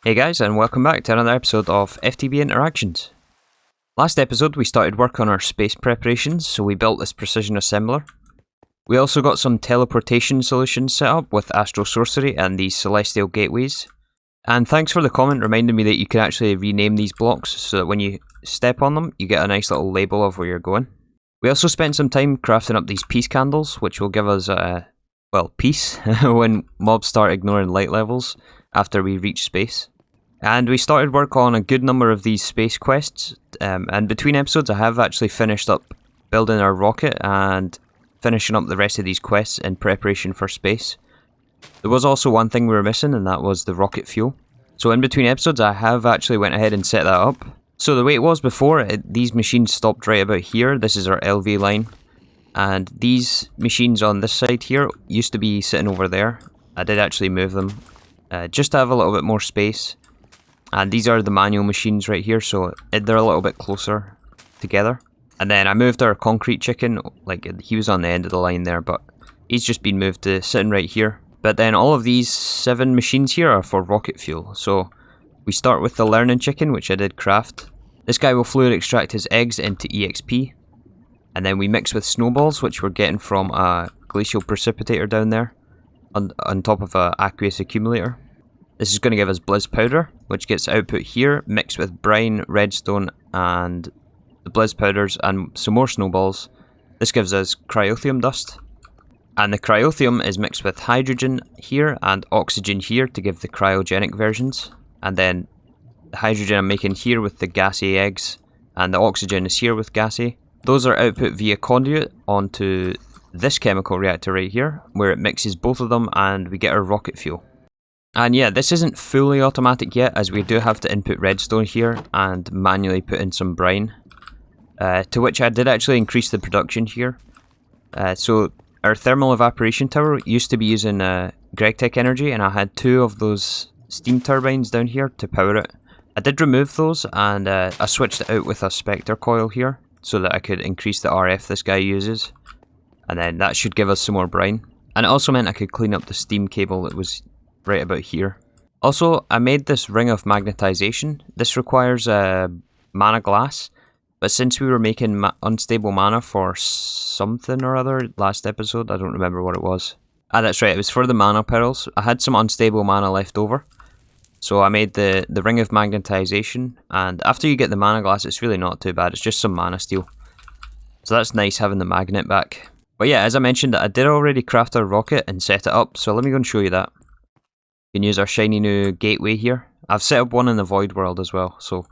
Hey guys, and welcome back to another episode of FTB Interactions. Last episode we started work on our space preparations, so we built this precision assembler. We also got some teleportation solutions set up with astral sorcery and these celestial gateways. And thanks for the comment reminding me that you can actually rename these blocks so that when you step on them you get a nice little label of where you're going. We also spent some time crafting up these peace candles, which will give us, peace when mobs start ignoring light levels after we reach space. And we started work on a good number of these space quests, and between episodes I have actually finished up building our rocket and finishing up the rest of these quests in preparation for space. There was also one thing we were missing, and that was the rocket fuel. So in between episodes I have actually went ahead and set that up. So the way it was before, these machines stopped right about here. This is our LV line. And these machines on this side here used to be sitting over there. I did actually move them just to have a little bit more space. And these are the manual machines right here, so they're a little bit closer together. And then I moved our concrete chicken, like he was on the end of the line there, but he's just been moved to sitting right here. But then all of these 7 machines here are for rocket fuel. So we start with the learning chicken, which I did craft. This guy will fluid extract his eggs into EXP. And then we mix with snowballs, which we're getting from a glacial precipitator down there, on top of a aqueous accumulator. This is going to give us blizz powder, which gets output here, mixed with brine, redstone, and the blizz powders, and some more snowballs. This gives us cryotheum dust. And the cryotheum is mixed with hydrogen here and oxygen here to give the cryogenic versions. And then the hydrogen I'm making here with the gassy eggs, and the oxygen is here with gassy. Those are output via conduit onto this chemical reactor right here, where it mixes both of them and we get our rocket fuel. And yeah, this isn't fully automatic yet, as we do have to input redstone here and manually put in some brine. To which I did actually increase the production here. So our thermal evaporation tower used to be using GregTech energy, and I had 2 of those steam turbines down here to power it. I did remove those, and I switched it out with a Spectre coil here, so that I could increase the RF this guy uses. And then that should give us some more brine. And it also meant I could clean up the steam cable that was right about here. Also, I made this ring of magnetization. This requires mana glass, but since we were making unstable mana for something or other last episode, I don't remember what it was. Ah, that's right, it was for the mana pearls. I had some unstable mana left over, so I made the ring of magnetization, and after you get the mana glass, it's really not too bad. It's just some mana steel. So that's nice having the magnet back. But yeah, as I mentioned, I did already craft our rocket and set it up, so let me go and show you that. You can use our shiny new gateway here. I've set up one in the void world as well, so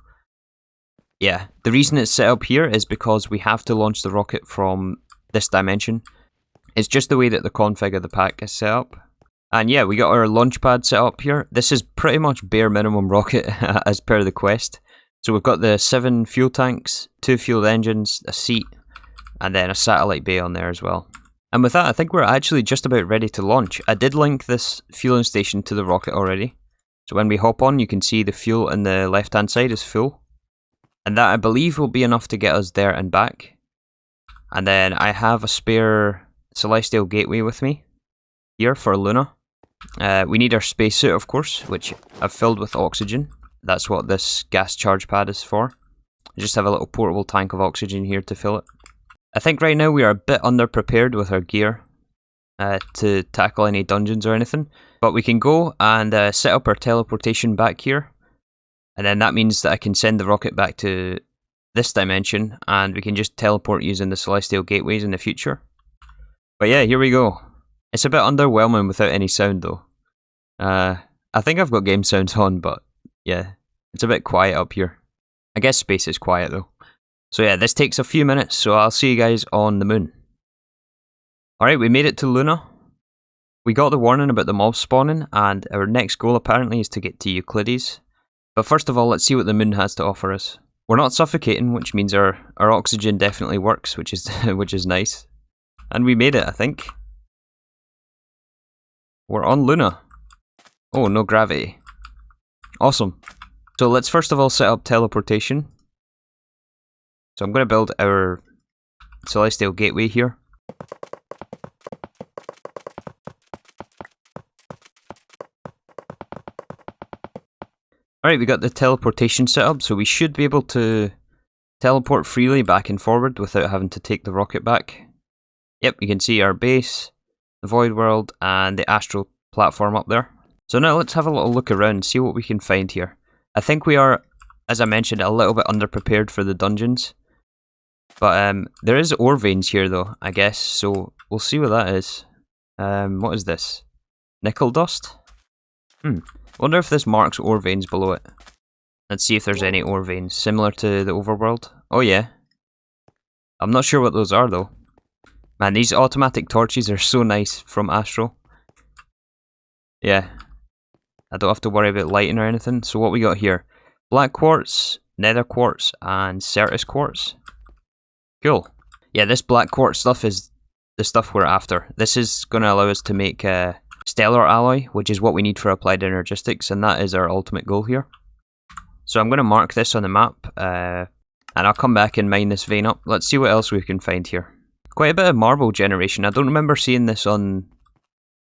yeah. The reason it's set up here is because we have to launch the rocket from this dimension. It's just the way that the config of the pack is set up. And yeah, we got our launch pad set up here. This is pretty much bare minimum rocket as per the quest. So we've got the 7 fuel tanks, 2 fuel engines, a seat, and then a satellite bay on there as well. And with that, I think we're actually just about ready to launch. I did link this fueling station to the rocket already. So when we hop on, you can see the fuel on the left-hand side is full. And that, I believe, will be enough to get us there and back. And then I have a spare celestial gateway with me here for Luna. We need our spacesuit, of course, which I've filled with oxygen. That's what this gas charge pad is for. I just have a little portable tank of oxygen here to fill it. I think right now we are a bit underprepared with our gear to tackle any dungeons or anything, but we can go and set up our teleportation back here, and then that means that I can send the rocket back to this dimension, and we can just teleport using the celestial gateways in the future. But yeah, here we go. It's a bit underwhelming without any sound though. I think I've got game sounds on, but yeah, it's a bit quiet up here. I guess space is quiet though. So yeah, this takes a few minutes, so I'll see you guys on the moon. Alright, we made it to Luna. We got the warning about the mob spawning, and our next goal apparently is to get to Euclides. But first of all, let's see what the moon has to offer us. We're not suffocating, which means our oxygen definitely works, which is which is nice. And we made it, I think. We're on Luna. Oh, no gravity. Awesome. So let's first of all set up teleportation. So I'm going to build our celestial gateway here. Alright, we got the teleportation set up, so we should be able to teleport freely back and forward without having to take the rocket back. Yep, you can see our base, the void world, and the astral platform up there. So now let's have a little look around and see what we can find here. I think we are, as I mentioned, a little bit underprepared for the dungeons. But there is ore veins here though, I guess, so we'll see what that is. What is this? Nickel dust? Wonder if this marks ore veins below it. Let's see if there's any ore veins, similar to the overworld. Oh yeah. I'm not sure what those are though. Man, these automatic torches are so nice from Astro. Yeah. I don't have to worry about lighting or anything. So what we got here? Black quartz, nether quartz, and Certus quartz. Cool. Yeah, this black quartz stuff is the stuff we're after. This is going to allow us to make a stellar alloy, which is what we need for applied energistics, and that is our ultimate goal here. So I'm going to mark this on the map, and I'll come back and mine this vein up. Let's see what else we can find here. Quite a bit of marble generation. I don't remember seeing this on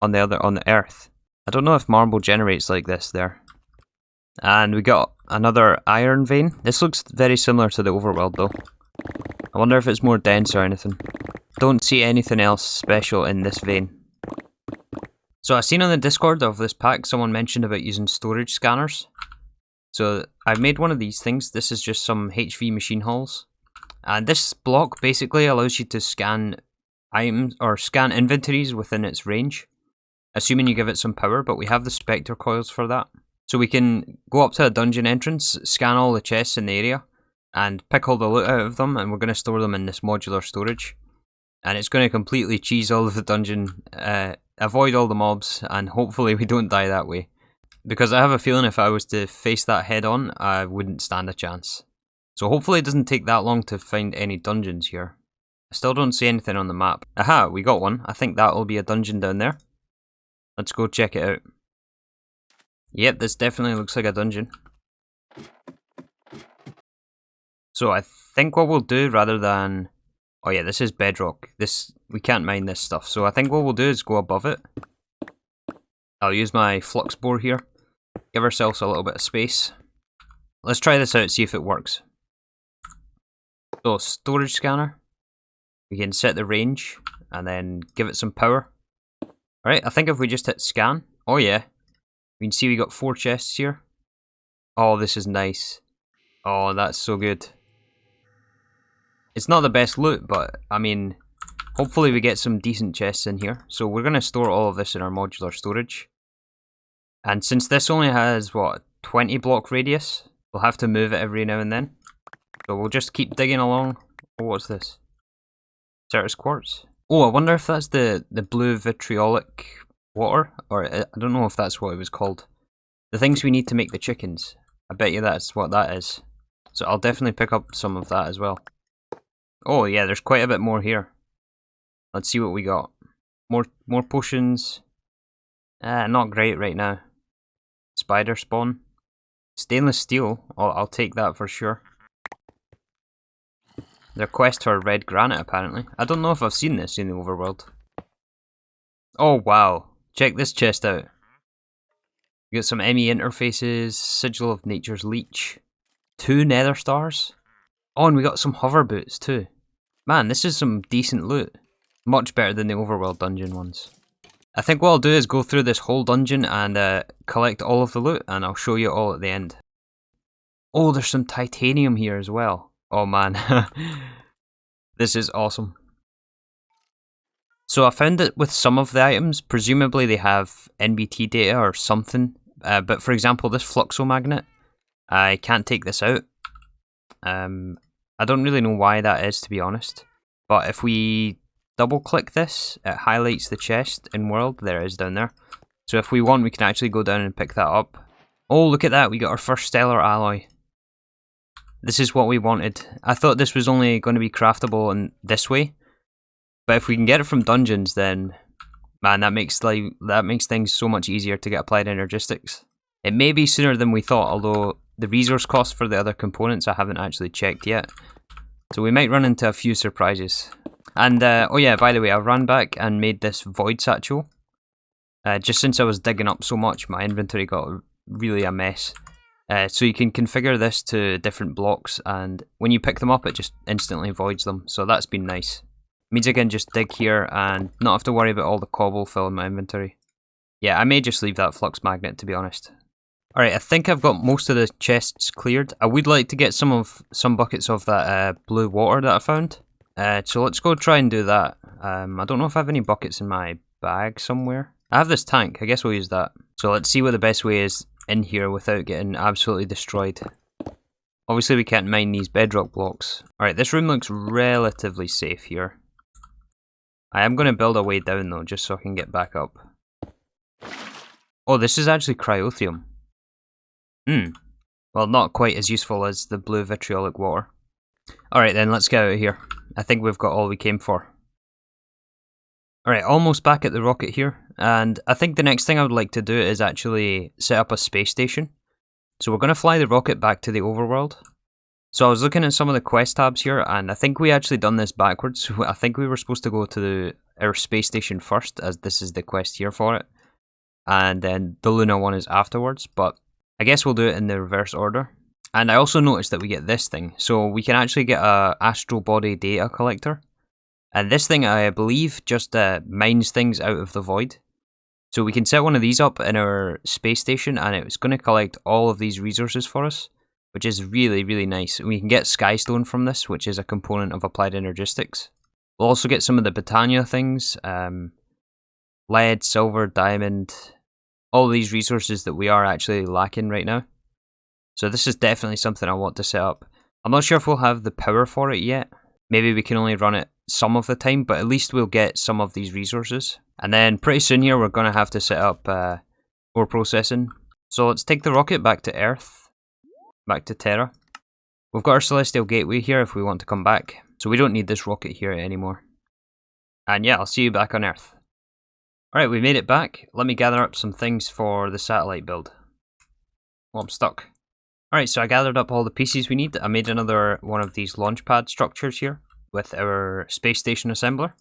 the Earth. I don't know if marble generates like this there. And we got another iron vein. This looks very similar to the overworld though. I wonder if it's more dense or anything. Don't see anything else special in this vein. So I seen on the Discord of this pack someone mentioned about using storage scanners. So I've made one of these things. This is just some HV machine hulls. And this block basically allows you to scan items or scan inventories within its range. Assuming you give it some power, but we have the Spectre coils for that. So we can go up to a dungeon entrance, scan all the chests in the area, and pick all the loot out of them, and we're going to store them in this modular storage. And it's going to completely cheese all of the dungeon, avoid all the mobs, and hopefully we don't die that way. Because I have a feeling if I was to face that head on, I wouldn't stand a chance. So hopefully it doesn't take that long to find any dungeons here. I still don't see anything on the map. Aha, we got one. I think that will be a dungeon down there. Let's go check it out. Yep, this definitely looks like a dungeon. So I think what we'll do rather than... Oh yeah, this is bedrock. We can't mine this stuff. So I think what we'll do is go above it. I'll use my flux bore here. Give ourselves a little bit of space. Let's try this out, see if it works. So storage scanner. We can set the range and then give it some power. Alright, I think if we just hit scan. Oh yeah. We can see we got 4 chests here. Oh, this is nice. Oh, that's so good. It's not the best loot, but I mean, hopefully we get some decent chests in here. So we're going to store all of this in our modular storage. And since this only has, what, 20 block radius, we'll have to move it every now and then. So we'll just keep digging along. Oh, what's this? Certus quartz. Oh, I wonder if that's the blue vitriolic water, or I don't know if that's what it was called. The things we need to make the chickens. I bet you that's what that is. So I'll definitely pick up some of that as well. Oh yeah, there's quite a bit more here. Let's see what we got. More potions. Not great right now. Spider spawn. Stainless steel. Oh, I'll take that for sure. The quest for red granite apparently. I don't know if I've seen this in the overworld. Oh wow. Check this chest out. We got some ME interfaces, Sigil of Nature's Leech, 2 nether stars. Oh, and we got some hover boots too. Man, this is some decent loot. Much better than the overworld dungeon ones. I think what I'll do is go through this whole dungeon and collect all of the loot, and I'll show you all at the end. Oh, there's some titanium here as well. Oh man, this is awesome. So I found that with some of the items, presumably they have NBT data or something. But for example, this fluxomagnet, I can't take this out. I don't really know why that is, to be honest. But if we double click this, it highlights the chest in world. There it is down there. So if we want, we can actually go down and pick that up. Oh, look at that. We got our first stellar alloy. This is what we wanted. I thought this was only going to be craftable in this way. But if we can get it from dungeons, then man, that makes things so much easier to get applied energistics. It may be sooner than we thought, although the resource cost for the other components I haven't actually checked yet. So we might run into a few surprises. And oh yeah, by the way, I ran back and made this void satchel. Just since I was digging up so much, my inventory got really a mess. So you can configure this to different blocks, and when you pick them up, it just instantly voids them. So that's been nice. Means I can just dig here and not have to worry about all the cobble filling my inventory. Yeah, I may just leave that flux magnet, to be honest. Alright, I think I've got most of the chests cleared. I would like to get some buckets of that blue water that I found. So let's go try and do that. I don't know if I have any buckets in my bag somewhere. I have this tank, I guess we'll use that. So let's see what the best way is in here without getting absolutely destroyed. Obviously we can't mine these bedrock blocks. Alright, this room looks relatively safe here. I am going to build a way down though, just so I can get back up. Oh, this is actually cryotheum. Well, not quite as useful as the blue vitriolic water. Alright then, let's get out of here. I think we've got all we came for. Alright, almost back at the rocket here, and I think the next thing I would like to do is actually set up a space station. So we're going to fly the rocket back to the overworld. So I was looking at some of the quest tabs here, and I think we actually done this backwards. I think we were supposed to go to our space station first, as this is the quest here for it. And then the Luna one is afterwards, but I guess we'll do it in the reverse order. And I also noticed that we get this thing, so we can actually get a astral body data collector. And this thing, I believe, just mines things out of the void. So we can set one of these up in our space station, and it's going to collect all of these resources for us, which is really, really nice. We can get Skystone from this, which is a component of Applied Energistics. We'll also get some of the Britannia things, lead, silver, diamond, all these resources that we are actually lacking right now. So this is definitely something I want to set up. I'm not sure if we'll have the power for it yet. Maybe we can only run it some of the time, but at least we'll get some of these resources. And then pretty soon here, we're going to have to set up ore processing. So let's take the rocket back to Earth, back to Terra. We've got our Celestial Gateway here if we want to come back. So we don't need this rocket here anymore. And yeah, I'll see you back on Earth. Alright, we made it back. Let me gather up some things for the satellite build. Well, I'm stuck. Alright, so I gathered up all the pieces we need. I made another one of these launch pad structures here with our space station assembler.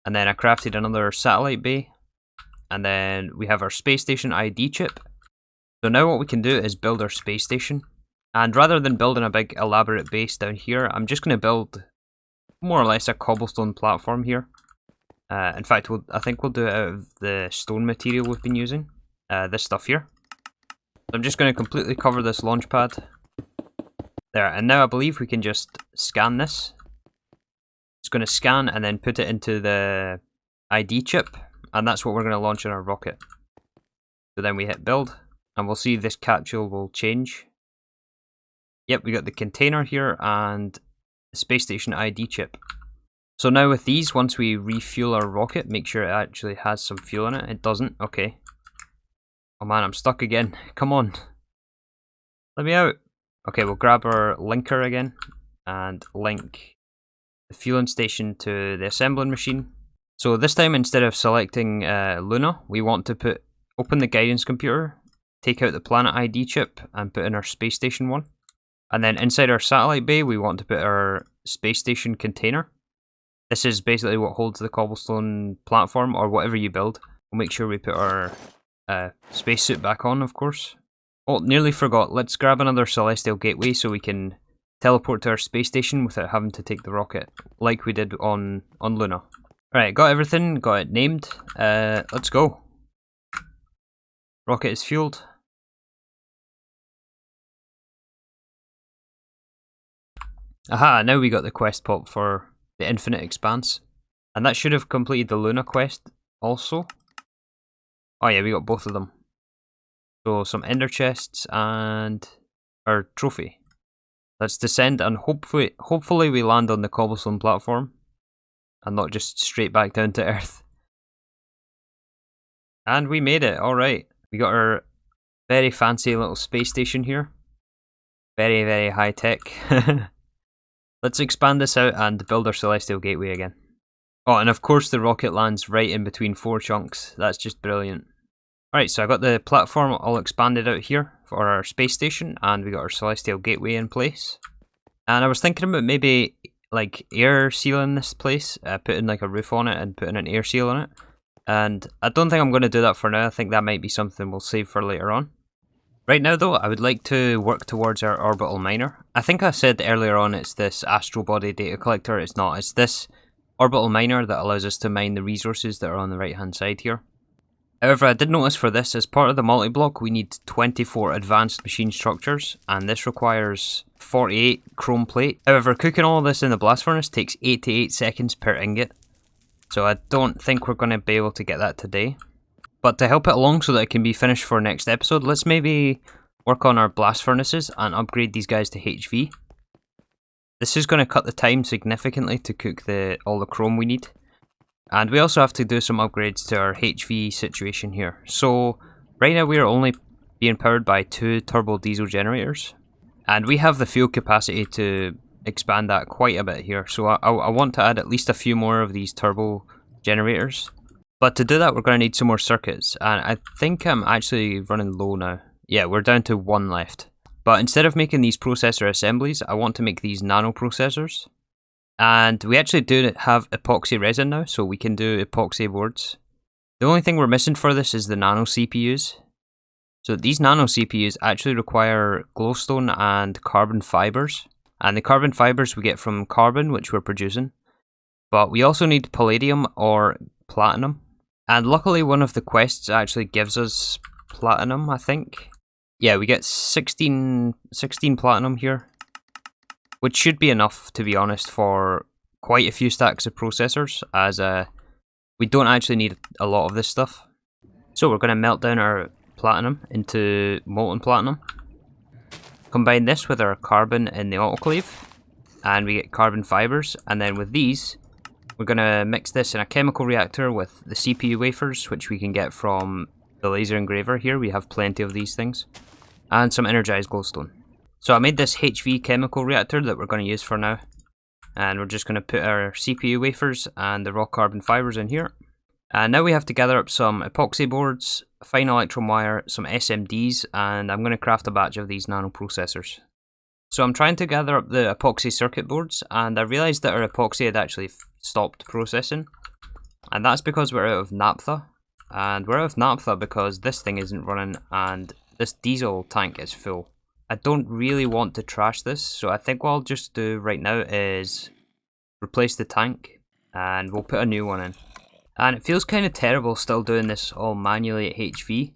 And then I crafted another satellite bay. And then we have our space station ID chip. So now what we can do is build our space station. And rather than building a big elaborate base down here, I'm just going to build more or less a cobblestone platform here. In fact, I think we'll do it out of the stone material we've been using. This stuff here. I'm just going to completely cover this launch pad. There, and now I believe we can just scan this. It's going to scan and then put it into the ID chip, and that's what we're going to launch in our rocket. So then we hit build, and we'll see this capsule will change. Yep, we got the container here and the space station ID chip. So now with these, once we refuel our rocket, make sure it actually has some fuel in it. It doesn't, okay. Oh man, I'm stuck again. Come on. Let me out. Okay, we'll grab our linker again and link the fueling station to the assembling machine. So this time, instead of selecting Luna, we want to open the guidance computer, take out the planet ID chip and put in our space station one. And then inside our satellite bay, we want to put our space station container. This is basically what holds the cobblestone platform or whatever you build. We'll make sure we put our spacesuit back on, of course. Oh, nearly forgot. Let's grab another Celestial Gateway so we can teleport to our space station without having to take the rocket, like we did on Luna. Right, got everything, got it named. Let's go. Rocket is fueled. Aha, now we got the quest pop for the Infinite Expanse. And that should have completed the Luna quest also. Oh yeah, we got both of them. So some ender chests and our trophy. Let's descend and hopefully we land on the cobblestone platform and not just straight back down to Earth. And we made it, alright. We got our very fancy little space station here. Very, very high tech. Let's expand this out and build our Celestial Gateway again. Oh, and of course the rocket lands right in between 4 chunks. That's just brilliant. Alright, so I got the platform all expanded out here for our space station, and we got our Celestial Gateway in place. And I was thinking about maybe like air sealing this place, putting like a roof on it and putting an air seal on it. And I don't think I'm going to do that for now. I think that might be something we'll save for later on. Right now though, I would like to work towards our orbital miner. I think I said earlier on it's this astral body data collector. It's not. It's this orbital miner that allows us to mine the resources that are on the right hand side here. However, I did notice for this, as part of the multi-block, we need 24 advanced machine structures, and this requires 48 chrome plate. However, cooking all of this in the blast furnace takes 88 seconds per ingot, so I don't think we're going to be able to get that today. But to help it along so that it can be finished for next episode, let's maybe work on our blast furnaces and upgrade these guys to HV. This is going to cut the time significantly to cook all the chrome we need. And we also have to do some upgrades to our HV situation here. So right now we are only being powered by 2 turbo diesel generators. And we have the fuel capacity to expand that quite a bit here. So I want to add at least a few more of these turbo generators. But to do that we're going to need some more circuits. And I think I'm actually running low now. Yeah, we're down to 1 left. But instead of making these processor assemblies, I want to make these nanoprocessors. And we actually do have epoxy resin now, so we can do epoxy boards. The only thing we're missing for this is the nano CPUs. So these nano CPUs actually require glowstone and carbon fibers. And the carbon fibers we get from carbon, which we're producing. But we also need palladium or platinum. And luckily one of the quests actually gives us platinum, I think. Yeah, we get 16 platinum here. Which should be enough, to be honest, for quite a few stacks of processors, as we don't actually need a lot of this stuff. So we're going to melt down our platinum into molten platinum. Combine this with our carbon in the autoclave, and we get carbon fibers. And then with these, we're going to mix this in a chemical reactor with the CPU wafers, which we can get from the laser engraver here. We have plenty of these things. And some energized glowstone. So I made this HV chemical reactor that we're going to use for now. And we're just going to put our CPU wafers and the raw carbon fibers in here. And now we have to gather up some epoxy boards, fine electron wire, some SMDs, and I'm going to craft a batch of these nanoprocessors. So I'm trying to gather up the epoxy circuit boards, and I realised that our epoxy had actually stopped processing. And that's because we're out of naphtha. And we're out of naphtha because this thing isn't running and this diesel tank is full. I don't really want to trash this, so I think what I'll just do right now is replace the tank and we'll put a new one in. And it feels kind of terrible still doing this all manually at HV.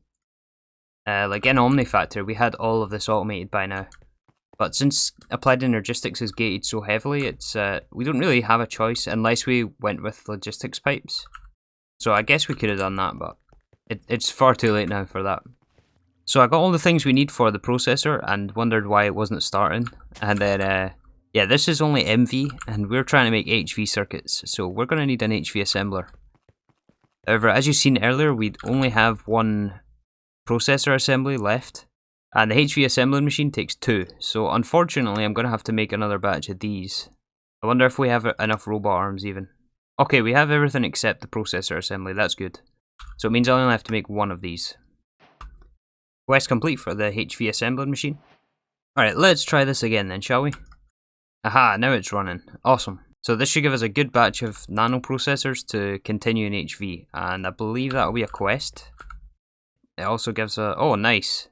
Like in OmniFactor we had all of this automated by now. But since Applied Energistics is gated so heavily, it's we don't really have a choice unless we went with logistics pipes. So I guess we could have done that, but it's far too late now for that. So I got all the things we need for the processor and wondered why it wasn't starting. And then, yeah, this is only MV and we're trying to make HV circuits. So we're going to need an HV assembler. However, as you've seen earlier, we only have 1 processor assembly left. And the HV assembling machine takes 2. So unfortunately, I'm going to have to make another batch of these. I wonder if we have enough robot arms even. Okay, we have everything except the processor assembly. That's good. So it means I only have to make 1 of these. Quest complete for the HV assembling machine. Alright, let's try this again then, shall we? Aha, now it's running. Awesome. So this should give us a good batch of nanoprocessors to continue in HV, and I believe that'll be a quest. It also gives a... oh, nice!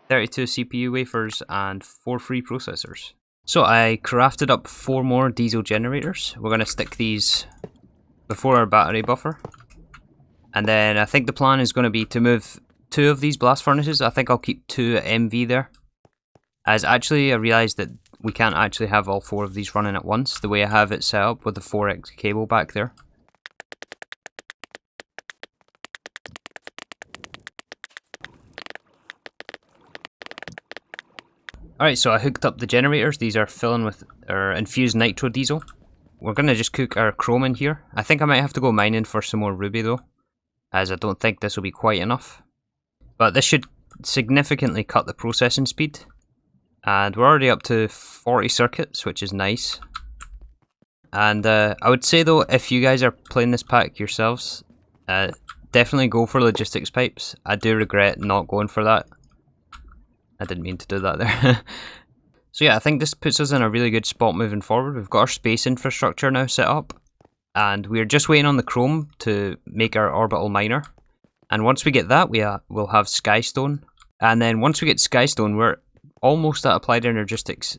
32 CPU wafers and 4 free processors. So I crafted up 4 more diesel generators. We're going to stick these before our battery buffer. And then I think the plan is going to be to move 2 of these blast furnaces. I think I'll keep 2 at MV there. As actually I realised that we can't actually have all 4 of these running at once, the way I have it set up with the 4x cable back there. Alright, so I hooked up the generators. These are filling with our infused nitro diesel. We're going to just cook our chrome in here. I think I might have to go mining for some more ruby though, as I don't think this will be quite enough. But this should significantly cut the processing speed. And we're already up to 40 circuits, which is nice. And I would say though, if you guys are playing this pack yourselves, definitely go for logistics pipes. I do regret not going for that. I didn't mean to do that there. So yeah, I think this puts us in a really good spot moving forward. We've got our space infrastructure now set up. And we're just waiting on the chrome to make our orbital miner. And once we get that, we'll have skystone, And then once we get Skystone, we're almost at applied energistics.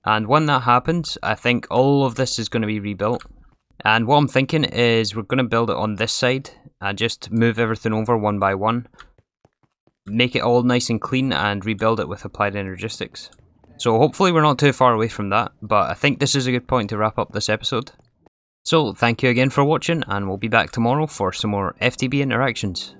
And when that happens, I think all of this is going to be rebuilt. And what I'm thinking is we're going to build it on this side and just move everything over one by one. Make it all nice and clean and rebuild it with applied energistics. So hopefully we're not too far away from that, but I think this is a good point to wrap up this episode. So thank you again for watching, and we'll be back tomorrow for some more FTB interactions.